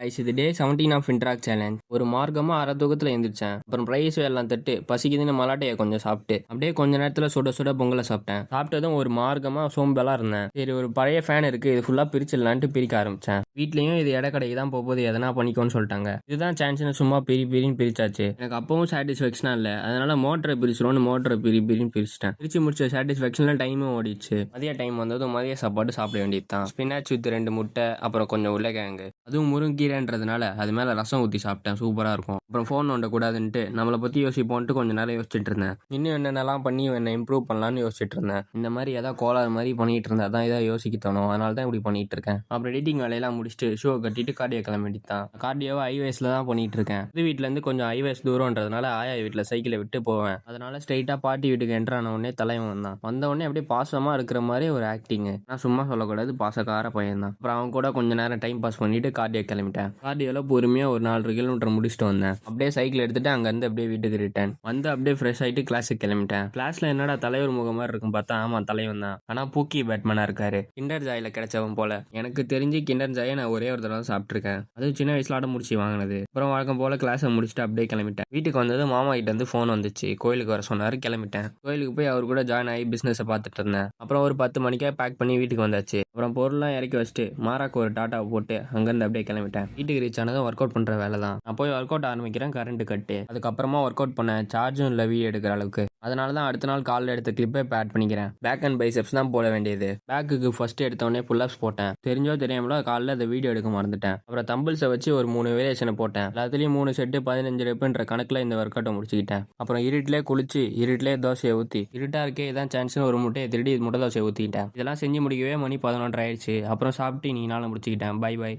Ice இது டே 17 of இன்ட்ராக் challenge. ஒரு மார்க்கமா அரை தூக்கத்துல எந்திரிச்சேன். அப்புறம் ரைஸ் எல்லாம் தட்டு பசிக்குதுன்னு மலாட்டையை கொஞ்சம் சாப்பிட்டு அப்படியே கொஞ்ச நேரத்துல சுட சுட பொங்கலை சாப்பிட்டேன். சாப்பிட்டதும் ஒரு மார்க்கமா சோம்பலா இருந்தேன். சரி, ஒரு பழைய ஃபேன் இருக்கு, இது ஃபுல்லா பிரிச்சிடலான்ட்டு பிரிக்க ஆரம்பிச்சேன். வீட்லயும் இது கடைக்கு தான் போகுது, எதனா பண்ணிக்கோன்னு சொல்லிட்டாங்க. இதுதான் சான்ஸ்னு சும்மா பிரின்னு பிரிச்சாச்சு. எனக்கு அப்பவும் சாட்டிஸ்ஃபேக்ஷனா இல்ல, அதனால மோட்டரை பிரிச்சிரோன்னு மோட்டரை பிரின்னு பிரிச்சிட்டேன். பிரிச்சு முடிச்ச சாட்டிஸ்ஃபேக்ஷன்ல டைமும் ஓடிச்சு. மதிய டைம் வந்ததும் மதிய சாப்பாடு சாப்பிட வேண்டியது தான். ஸ்பினாச் வித் 2 முட்டை, அப்புறம் கொஞ்சம் உருளைக்கிழங்கு, அதுவும் முருங்கீரைன்றதுனால அது மேல ரசம் ஊற்றி சாப்பிட்டேன். சூப்பரா இருக்கும். அப்புறம் ஃபோன் நோண்ட கூடாதுன்ட்டு நம்மளை பத்தி யோசிப்போன்ட்டு கொஞ்ச நேரம் யோசிச்சுட்டு இருந்தேன். இன்னும் என்னென்னலாம் பண்ணி என்ன இம்ப்ரூவ் பண்ணலாம்னு யோசிச்சுட்டு இருந்தேன். இந்த மாதிரி ஏதாவது கோளாறு மாதிரி பண்ணிட்டு இருந்தா தான் ஏதாவது யோசிக்க தோணும். அதனால தான் இப்படி பண்ணிட்டு இருக்கேன். அப்புறம் எடிட்டிங் வேலையெல்லாம் முடிச்சுட்டு ஷோ கட்டிட்டு கார்டியோ கிளம்ப வேண்டியதான். கார்டியோவை ஐவேஸ்ல தான் பண்ணிட்டு இருக்கேன். இது வீட்டுல இருந்து கொஞ்சம் ஐவேஸ் தூரம்ன்றதுனால ஆயா வீட்டுல சைக்கிளை விட்டு போவேன். அதனால ஸ்ட்ரைட்டா பாட்டி வீட்டுக்கு என்ட்ரு ஆன உடனே தலைவன் வந்தான். வந்த உடனே அப்படியே பாசமா இருக்கிற மாதிரி ஒரு ஆக்டிங். நான் சும்மா சொல்லக்கூடாது, பாசக்கார பையன் தான். அப்புறம் அவன் கூட கொஞ்ச நேரம் டைம் பாஸ் பண்ணிட்டு கார்டியோ கிளம்பிட்டேன். கார்டியோல பொறுமையா ஒரு 4 கிலோமீட்டர் முடிச்சுட்டு வந்தேன். அப்படியே சைக்கிள் எடுத்துட்டு அங்கிருந்து அப்படியே வீட்டுக்கு ரிட்டர்ன் வந்து அப்படியே ஃப்ரெஷ் ஆயிட்டு கிளாஸுக்கு கிளம்பிட்டேன். கிளாஸ்ல என்னடா தலைவர் முகம் மாதிரி இருக்கும் பார்த்தா, ஆமா தலைவன் தான். ஆனா பூக்கி பேட்மேனா இருக்காரு. கிண்டர் ஜாயில கிடைச்சவன் போல. எனக்கு தெரிஞ்சு கிண்டர் ஜாயை நான் ஒரே ஒரு தடவை சாப்பிட்டுருக்கேன். அது சின்ன வயசுல ஆட முடிச்சு வாங்கினது. அப்புறம் வழக்கம் போல கிளாஸை முடிச்சுட்டு அப்படியே கிளம்பிட்டேன். வீட்டுக்கு வந்தது மாமா கிட்ட இருந்து ஃபோன் வந்துச்சு. கோயிலுக்கு வர சொன்னாரு. கிளம்பிட்டேன். கோயிலுக்கு போய் அவர் கூட ஜாயின் ஆகி பிசினஸ் பார்த்துட்டு இருந்தேன். அப்புறம் ஒரு 10 மணிக்கே பேக் பண்ணி வீட்டுக்கு வந்தாச்சு. அப்புறம் பொருள்லாம் இறக்கி வச்சுட்டு மாராக்கு ஒரு டாட்டா போட்டு அங்கிருந்து அப்படியே கிளம்பிட்டேன். வீட்டுக்கு ரீச் ஆனதும் ஒர்க் அவுட் பண்ற வேலை தான். நான் போய் ஒர்க் அவுட் ஆரம்பிக்கிறேன். கரண்ட் கட்டு. அதுக்கப்புறமா ஒர்க் அவுட் பண்ண சார்ஜும் இல்லை வீடியோ எடுக்கிற அளவுக்கு. அதனால தான் அடுத்த நாள் காலைல எடுத்த கிளிப்பை இப்போ ஆட் பண்ணிக்கிறேன். பேக் அண்ட் பைசெப்ஸ் தான் போட வேண்டியது. பேக்குக்கு ஃபர்ஸ்ட் எடுத்தோடனே புல்லப்ஸ் போட்டேன். தெரிஞ்சோ தெரியாமலோ காலைல அதை வீடியோ எடுக்க மறந்துட்டேன். அப்புறம் தம்பிள்ஸை வச்சு ஒரு 3 வேரியேஷனை போட்டேன். எல்லாத்துலேயும் 3 செட்டு 15 ரெப்புன்ற கணக்கில் இந்த ஒர்க் அவுட்டை முடிச்சுக்கிட்டேன். அப்புறம் இருட்டிலே குளிச்சு இருட்டிலே தோசையை ஊற்றி, இருட்டா இருக்கே இதான் சான்ஸ்னு ஒரு முட்டையை திருடி முட்டை தோசையை ஊற்றிக்கிட்டேன். இதெல்லாம் செஞ்சு முடிக்கவே மணி 11 ஆயிடுச்சு. அப்புறம் சாப்பிட்டு நீ நாளை முடிச்சுக்கிட்டேன். பை.